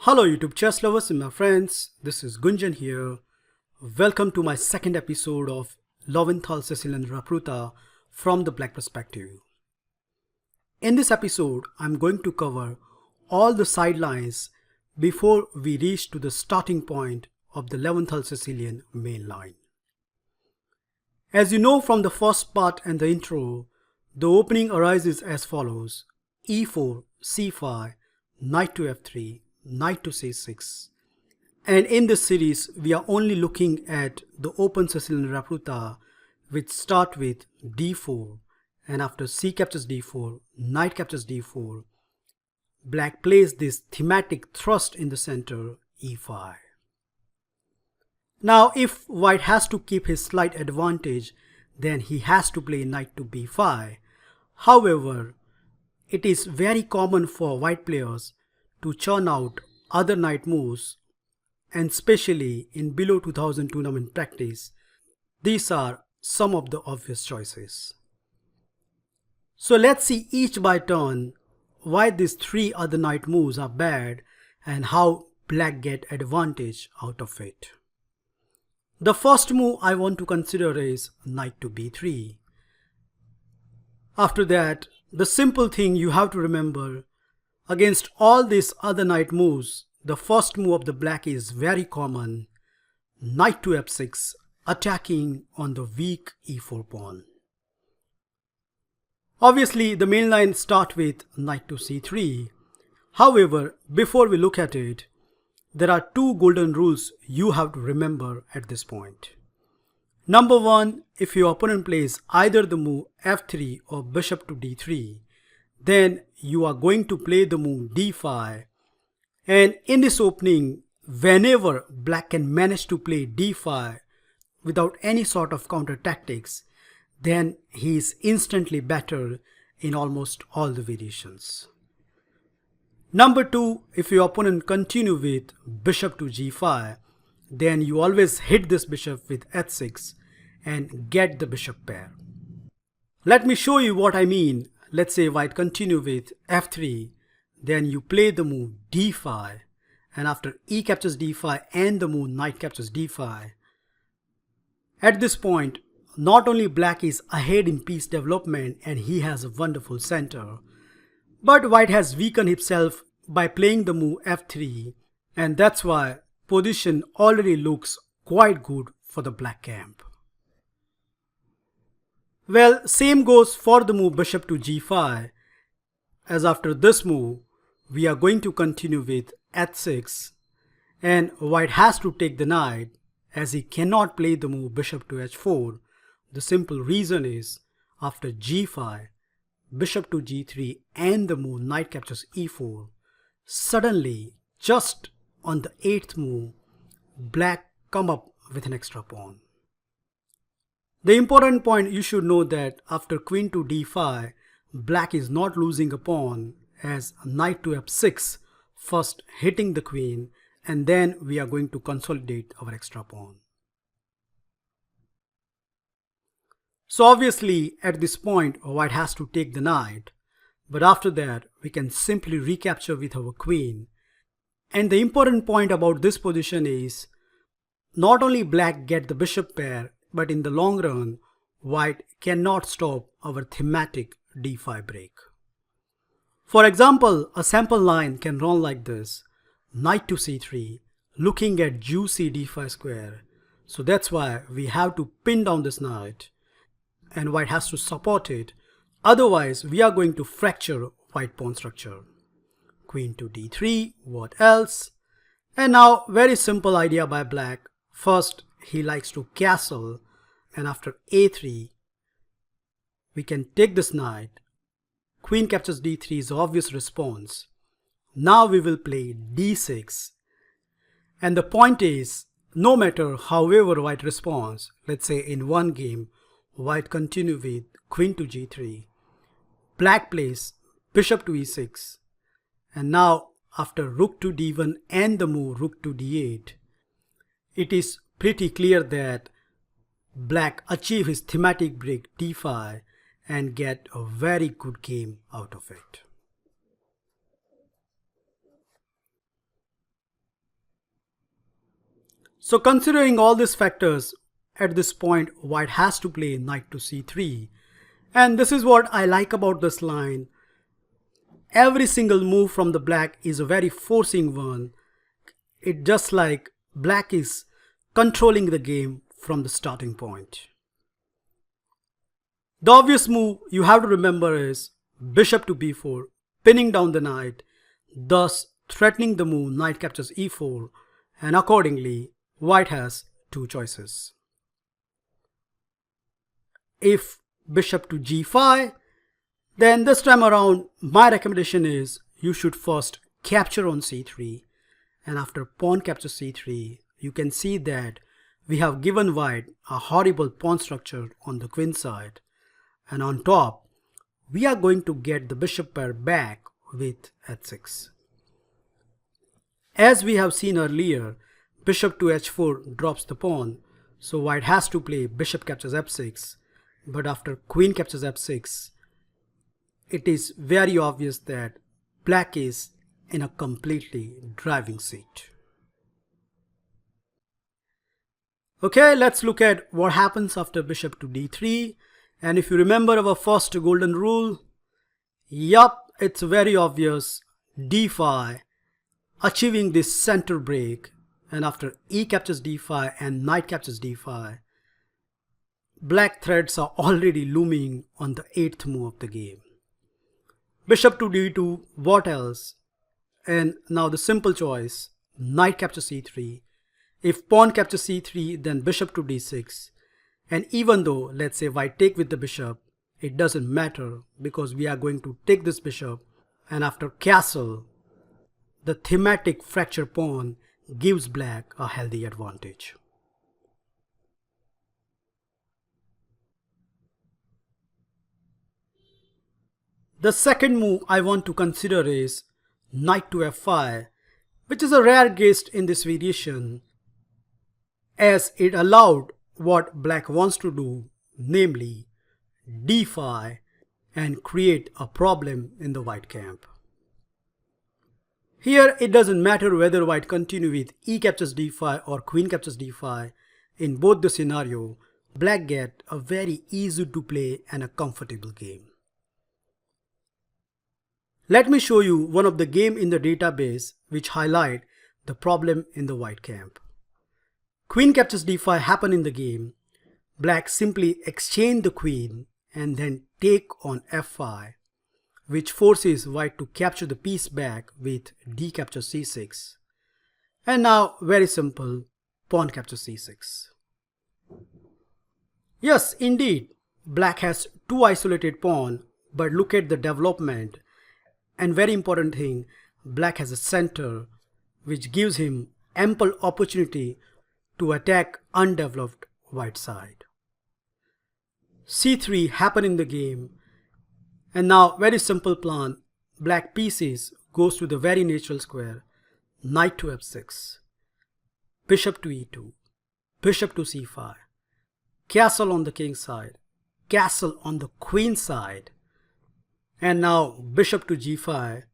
Hello YouTube chess lovers and my friends, this is Gunjan here. Welcome to my second episode of Lowenthal Sicilian Repertoire from the Black perspective. In this episode, I'm going to cover all the sidelines before we reach to the starting point of the Lowenthal Sicilian main line. As you know from the first part and the intro, the opening arises as follows: e4, c5, knight to f3, knight to c6, and in this series we are only looking at the open Sicilian Repertoire, which start with d4, and after c captures d4, knight captures d4, black plays this thematic thrust in the center, e5. Now if white has to keep his slight advantage, then he has to play knight to b5. However, it is very common for white players to churn out other knight moves, and especially in below 2000 tournament practice, these are some of the obvious choices. So let's see each by turn why these three other knight moves are bad and how black get advantage out of it. The first move I want to consider is knight to b3. After that, the simple thing you have to remember: against all these other knight moves, the first move of the black is very common: knight to f6, attacking on the weak e4 pawn. Obviously, the main line starts with knight to c3. However, before we look at it, there are two golden rules you have to remember at this point. Number one, if your opponent plays either the move f3 or bishop to d3, then you are going to play the move d5, and in this opening, whenever black can manage to play d5 without any sort of counter tactics, then he is instantly better in almost all the variations. Number two, if your opponent continue with bishop to g5, then you always hit this bishop with h6 and get the bishop pair. Let me show you what I mean. Let's say white continue with f3, then you play the move d5, and after e captures d5 and the move knight captures d5. At this point, not only black is ahead in piece development and he has a wonderful center, but white has weakened himself by playing the move f3, and that's why position already looks quite good for the black camp. Well, same goes for the move bishop to g5, as after this move we are going to continue with h6, and white has to take the knight as he cannot play the move bishop to h4. The simple reason is after g5, bishop to g3 and the move knight captures e4, suddenly just on the 8th move, black come up with an extra pawn. The important point you should know that after queen to d5, black is not losing a pawn, as knight to f6 first hitting the queen, and then we are going to consolidate our extra pawn. So obviously at this point white has to take the knight, but after that we can simply recapture with our queen. And the important point about this position is not only black get the bishop pair, but in the long run, white cannot stop our thematic d5 break. For example, a sample line can run like this: knight to c3, looking at juicy d5 square. So that's why we have to pin down this knight, and white has to support it. Otherwise, we are going to fracture white pawn structure. Queen to d3, what else? And now, very simple idea by black. First, he likes to castle, and after a3, we can take this knight. Queen captures d3 is the obvious response. Now we will play d6. And the point is, no matter however white responds, let's say in one game, white continue with queen to g3, black plays bishop to e6, and now after rook to d1 and the move rook to d8, it is pretty clear that black achieve his thematic break d5 and get a very good game out of it. So considering all these factors, at this point white has to play knight to c3, and this is what I like about this line. Every single move from the black is a very forcing one. It just like black is controlling the game from the starting point. The obvious move you have to remember is bishop to b4, pinning down the knight, thus threatening the move knight captures e4, and accordingly white has two choices. If bishop to g5, then this time around my recommendation is you should first capture on c3, and after pawn captures c3, you can see that we have given white a horrible pawn structure on the queen side, and on top we are going to get the bishop pair back with h6. As we have seen earlier, bishop to h4 drops the pawn, so white has to play bishop captures f6, but after queen captures f6, it is very obvious that black is in a completely driving seat. Okay, let's look at what happens after bishop to d3, and if you remember our first golden rule, yup, it's very obvious, d5 achieving this center break, and after e captures d5 and knight captures d5, black threats are already looming on the 8th move of the game. Bishop to d2, what else? And now the simple choice, knight captures c3. If pawn captures c3, then bishop to d6. And even though, let's say white take with the bishop, it doesn't matter because we are going to take this bishop, and after castle, the thematic fracture pawn gives black a healthy advantage. The second move I want to consider is knight to f5, which is a rare case in this variation, as it allowed what black wants to do, namely d5, and create a problem in the white camp. Here it doesn't matter whether white continue with e captures d5 or queen captures d5. In both the scenario, black get a very easy to play and a comfortable game. Let me show you one of the game in the database which highlight the problem in the white camp. Queen captures d5 happen in the game. Black simply exchange the queen and then take on f5, which forces white to capture the piece back with d captures c6. And now very simple, pawn captures c6. Yes, indeed, black has two isolated pawns, but look at the development. And very important thing, black has a center which gives him ample opportunity to attack undeveloped white side. c3 happen in the game, and now very simple plan, black pieces goes to the very natural square, knight to f6, bishop to e2, bishop to c5, castle on the king side, castle on the queen side, and now bishop to g5,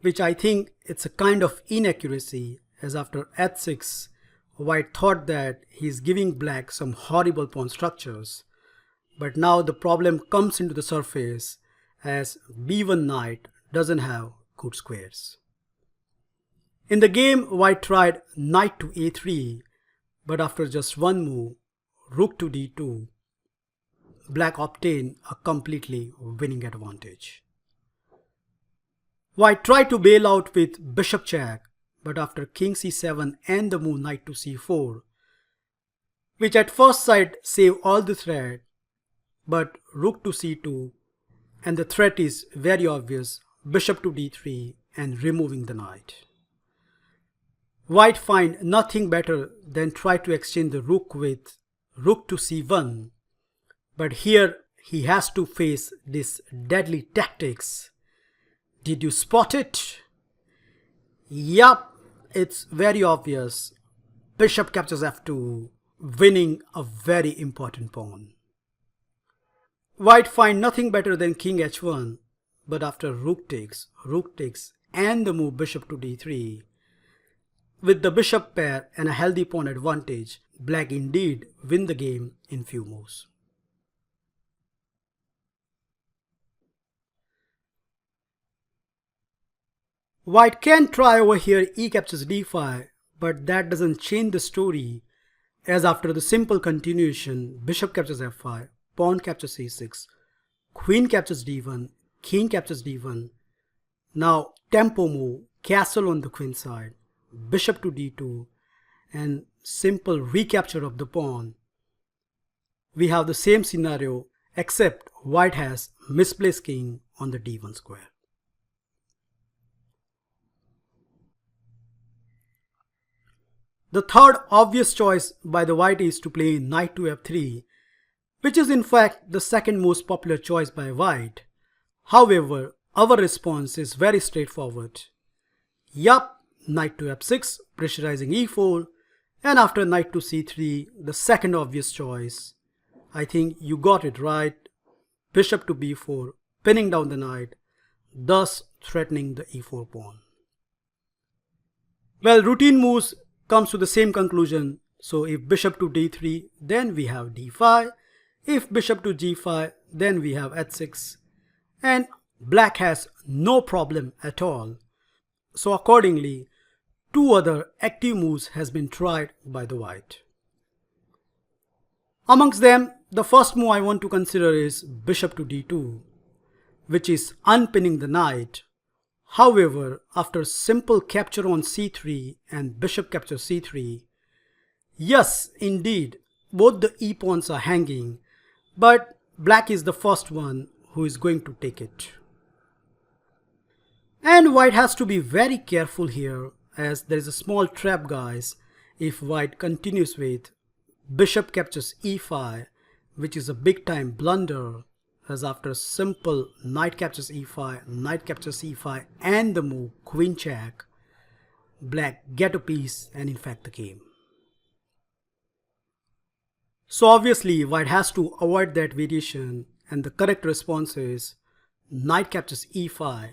which I think it's a kind of inaccuracy, as after h6, white thought that he's giving black some horrible pawn structures. But now the problem comes into the surface as b1 knight doesn't have good squares. In the game, white tried knight to a3, but after just one move, rook to d2, black obtained a completely winning advantage. White tried to bail out with bishop check, but after king c7 and the move knight to c4, which at first sight save all the threat, but rook to c2, and the threat is very obvious, bishop to d3 and removing the knight. White find nothing better than try to exchange the rook with rook to c1, but here he has to face this deadly tactics. Did you spot it? Yup, it's very obvious. Bishop captures f2, winning a very important pawn. White find nothing better than king h1, but after rook takes, and the move bishop to d3, with the bishop pair and a healthy pawn advantage, black indeed win the game in few moves. White can try over here e captures d5, but that doesn't change the story, as after the simple continuation, bishop captures f5, pawn captures c6, queen captures d1, king captures d1. Now tempo move, castle on the queen side, bishop to d2, and simple recapture of the pawn. We have the same scenario, except white has misplaced king on the d1 square. The third obvious choice by the white is to play knight to f3, which is in fact the second most popular choice by white. However, our response is very straightforward. Yup, knight to f6, pressurizing e4, and after knight to c3, the second obvious choice. I think you got it right. Bishop to b4, pinning down the knight, thus threatening the e4 pawn. Well, routine moves comes to the same conclusion. So if bishop to d3, then we have d5. If bishop to g5, then we have h6. And black has no problem at all. So accordingly, two other active moves has been tried by the white. Amongst them, the first move I want to consider is bishop to d2, which is unpinning the knight. However, after simple capture on c3 and bishop capture c3, yes, indeed, both the e-pawns are hanging, but black is the first one who is going to take it. And white has to be very careful here, as there is a small trap, guys, if white continues with bishop captures e5, which is a big time blunder, as after simple knight captures e5, knight captures e5 and the move queen check, black get a piece and in fact the game. So obviously white has to avoid that variation, and the correct response is knight captures e5.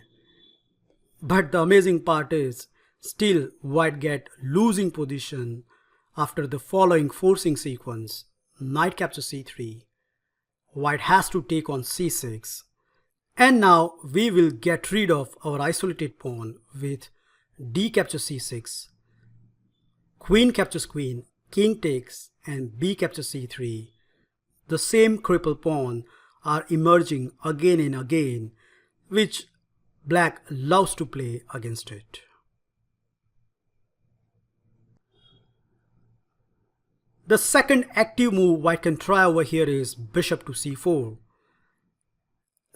But the amazing part is, still white get losing position after the following forcing sequence: knight captures c3, white has to take on c6, and now we will get rid of our isolated pawn with d captures c6, queen captures queen, king takes, and b captures c3. The same crippled pawn are emerging again and again, which black loves to play against it. The second active move white can try over here is bishop to c4.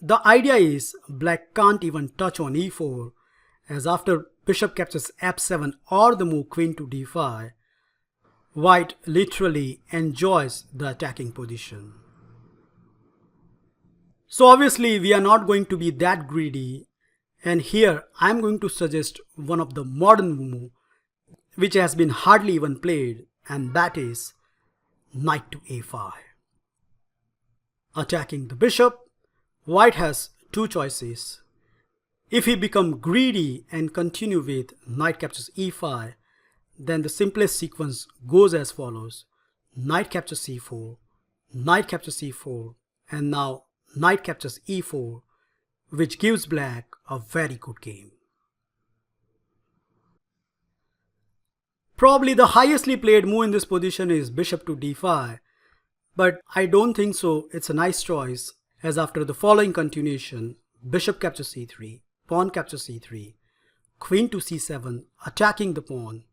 The idea is black can't even touch on e4, as after bishop captures f7 or the move queen to d5, white literally enjoys the attacking position. So obviously we are not going to be that greedy, and here I am going to suggest one of the modern moves which has been hardly even played, and that is knight to a5. Attacking the bishop, white has two choices. If he become greedy and continue with knight captures e5, then the simplest sequence goes as follows: knight captures c4, knight captures c4, and now knight captures e4, which gives black a very good game. Probably the highestly played move in this position is bishop to d5, but I don't think so it's a nice choice, as after the following continuation: bishop captures c3, pawn captures c3, queen to c7, attacking the pawn.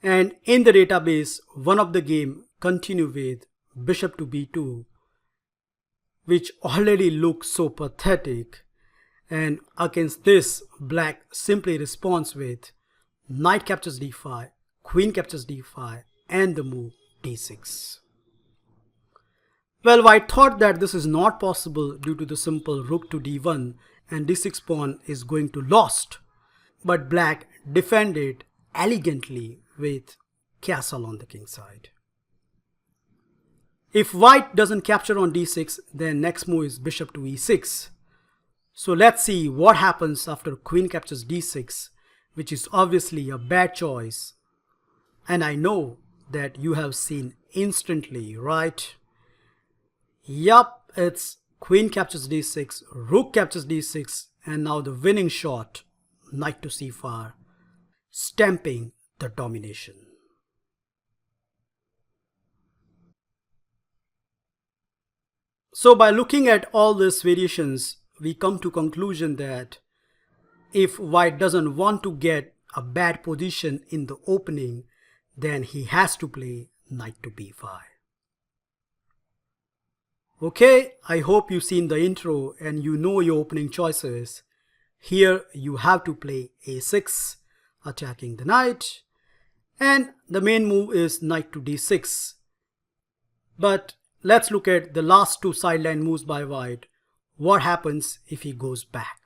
And in the database, one of the game continue with bishop to b2, which already looks so pathetic, and against this black simply responds with knight captures d5, queen captures d5, and the move d6. Well, white thought that this is not possible due to the simple rook to d1 and d6 pawn is going to lost. But black defended elegantly with castle on the king side. If white doesn't capture on d6, then next move is bishop to e6. So let's see what happens after queen captures d6, which is obviously a bad choice. And I know that you have seen instantly, right? Yup, it's queen captures d6, rook captures d6, and now the winning shot, knight to c5, stamping the domination. So by looking at all these variations, we come to conclusion that if white doesn't want to get a bad position in the opening, then he has to play knight to b5. Okay, I hope you've seen the intro and you know your opening choices. Here you have to play a6, attacking the knight, and the main move is knight to d6. But let's look at the last two sideline moves by white. What happens if he goes back?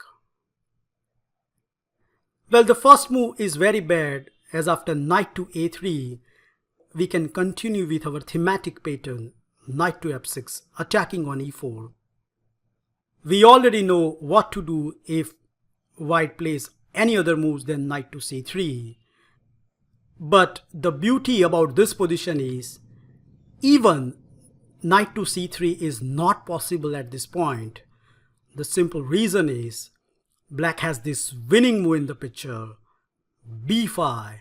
Well, the first move is very bad, as after knight to a3, we can continue with our thematic pattern, knight to f6, attacking on e4. We already know what to do if white plays any other moves than knight to c3. But the beauty about this position is, even knight to c3 is not possible at this point. The simple reason is, black has this winning move in the picture, b5.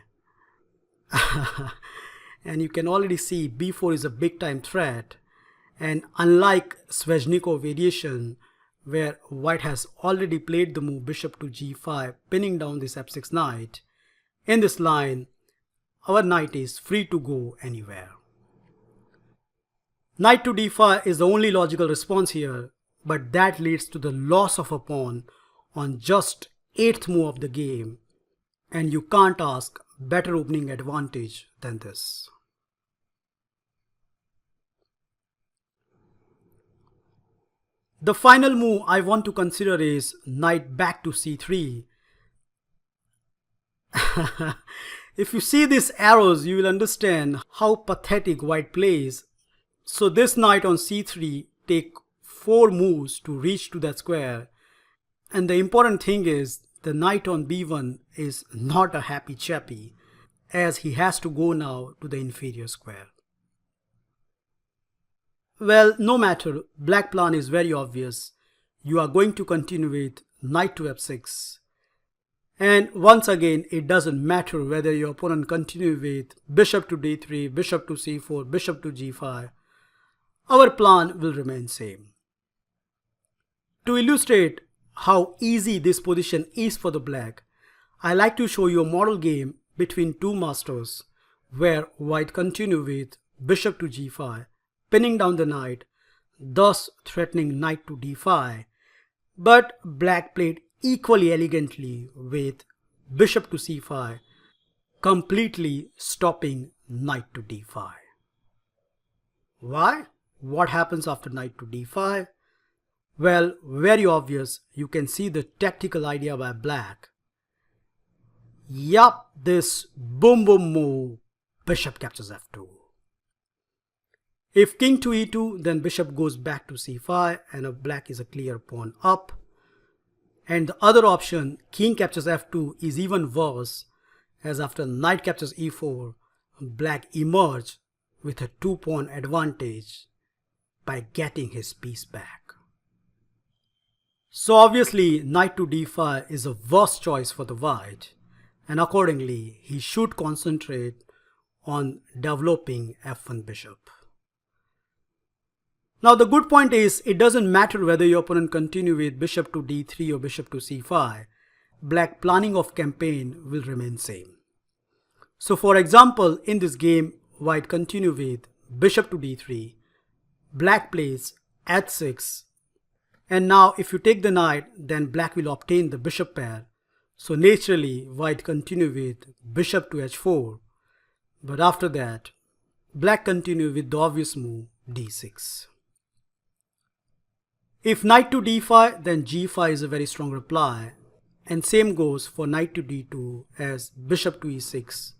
And you can already see b4 is a big time threat. And unlike Sveshnikov variation, where white has already played the move bishop to g5, pinning down this f6 knight, in this line, our knight is free to go anywhere. Knight to d5 is the only logical response here, but that leads to the loss of a pawn on just 8th move of the game, and you can't ask better opening advantage than this. The final move I want to consider is knight back to c3. If you see these arrows, you will understand how pathetic white plays. So this knight on c3 take 4 moves to reach to that square. And the important thing is, the knight on b1 is not a happy chappy, as he has to go now to the inferior square. Well, no matter, black plan is very obvious. You are going to continue with knight to f6. And once again, it doesn't matter whether your opponent continue with bishop to d3, bishop to c4, bishop to g5. Our plan will remain same. To illustrate how easy this position is for the black, I like to show you a model game between two masters where white continue with bishop to g5, pinning down the knight, thus threatening knight to d5, but black played equally elegantly with bishop to c5, completely stopping knight to d5. Why? What happens after knight to d5? Well, very obvious. You can see the tactical idea by black. Yup, this boom boom move, bishop captures f2. If king to e2, then bishop goes back to c5 and black is a clear pawn up. And the other option, king captures f2, is even worse, as after knight captures e4, black emerged with a 2-pawn advantage by getting his piece back. So obviously knight to d5 is a worse choice for the white, and accordingly he should concentrate on developing f1 bishop. Now the good point is, it doesn't matter whether your opponent continue with bishop to d3 or bishop to c5, black planning of campaign will remain same. So for example, in this game, white continue with bishop to d3, black plays h6, and now if you take the knight, then black will obtain the bishop pair. So naturally, white continue with bishop to h4, but after that, black continue with the obvious move d6. If knight to d5, then g5 is a very strong reply, and same goes for knight to d2, as bishop to e6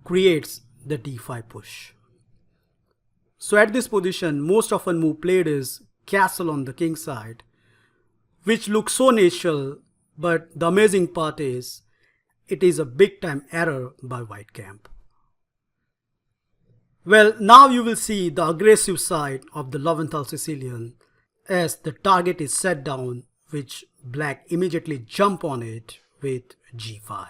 creates the d5 push. So at this position, most often move played is castle on the king side, which looks so natural, but the amazing part is it is a big time error by white camp. Well, now you will see the aggressive side of the Lowenthal Sicilian, as the target is set down, which black immediately jump on it with g5.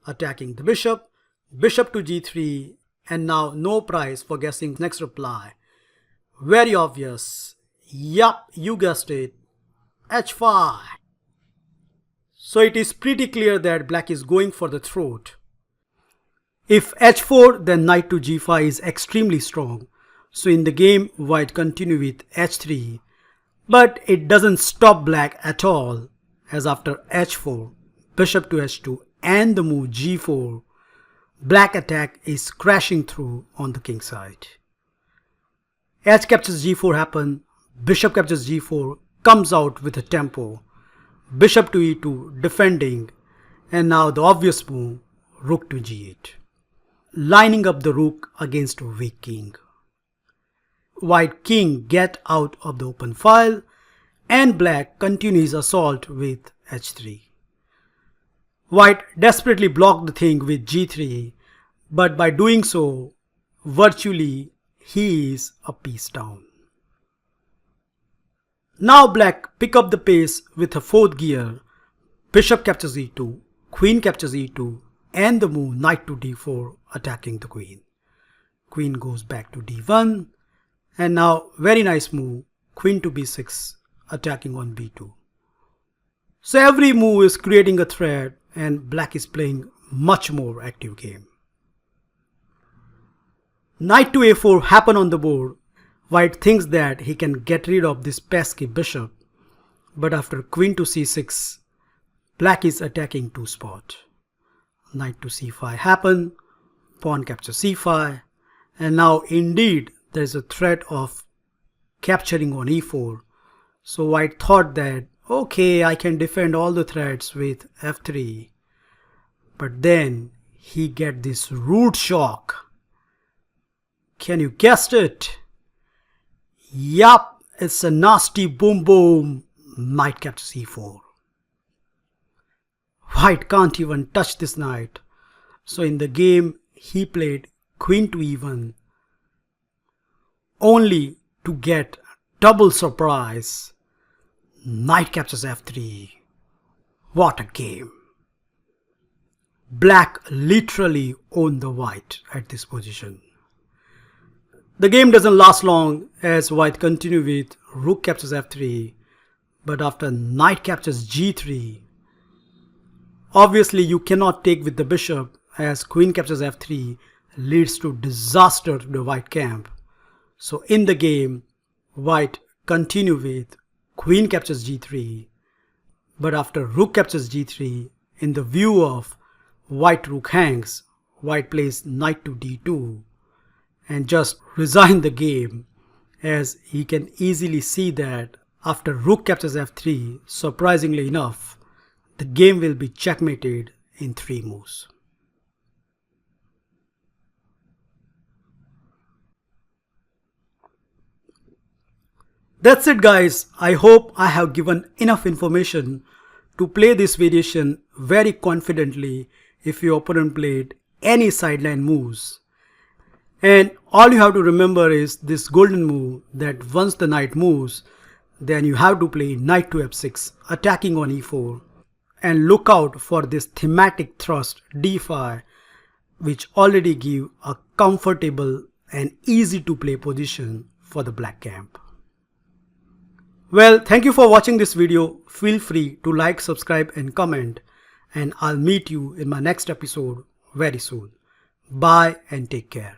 Attacking the bishop, bishop to g3, and now no prize for guessing next reply. Very obvious. Yup, you guessed it. h5. So it is pretty clear that black is going for the throat. If h4, then knight to g5 is extremely strong. So in the game, white continue with h3. But it doesn't stop black at all, as after h4, bishop to h2 and the move g4, black attack is crashing through on the king side. H captures g4 happen, bishop captures g4, comes out with a tempo, bishop to e2 defending, and now the obvious move, rook to g8, lining up the rook against a weak king. White king get out of the open file, and black continues assault with h3. White desperately blocked the thing with g3, but by doing so, virtually he is a piece down. Now black pick up the pace with a fourth gear, bishop captures e2, queen captures e2, and the move knight to d4 attacking the queen. Queen goes back to d1, and now very nice move, queen to b6 attacking on b2. So every move is creating a threat, and black is playing much more active game. Knight to a4 happen on the board. White thinks that he can get rid of this pesky bishop, but after queen to c6, black is attacking two spot. Knight to c5 happen, pawn captures c5, and now indeed there is a threat of capturing on e4. So white thought that okay, I can defend all the threats with f3, but then he get this root shock. Can you guess it? Yup, it's a nasty boom boom, knight captures e4. White can't even touch this knight, so in the game he played queen to e1, only to get double surprise. Knight captures f3. What a game. Black literally owned the white at this position. The game doesn't last long, as white continue with rook captures f3, but after knight captures g3, obviously you cannot take with the bishop, as queen captures f3 leads to disaster to the white camp. So in the game, white continue with queen captures g3, but after rook captures g3, in the view of white rook hangs, white plays knight to d2 and just resign the game, as he can easily see that after rook captures f3, surprisingly enough, the game will be checkmated in 3 moves. That's it guys. I hope I have given enough information to play this variation very confidently if your opponent played any sideline moves. And all you have to remember is this golden move, that once the knight moves, then you have to play knight to f6 attacking on e4, and look out for this thematic thrust d5, which already give a comfortable and easy to play position for the black camp. Well, thank you for watching this video. Feel free to like, subscribe and comment, and I'll meet you in my next episode very soon. Bye and take care.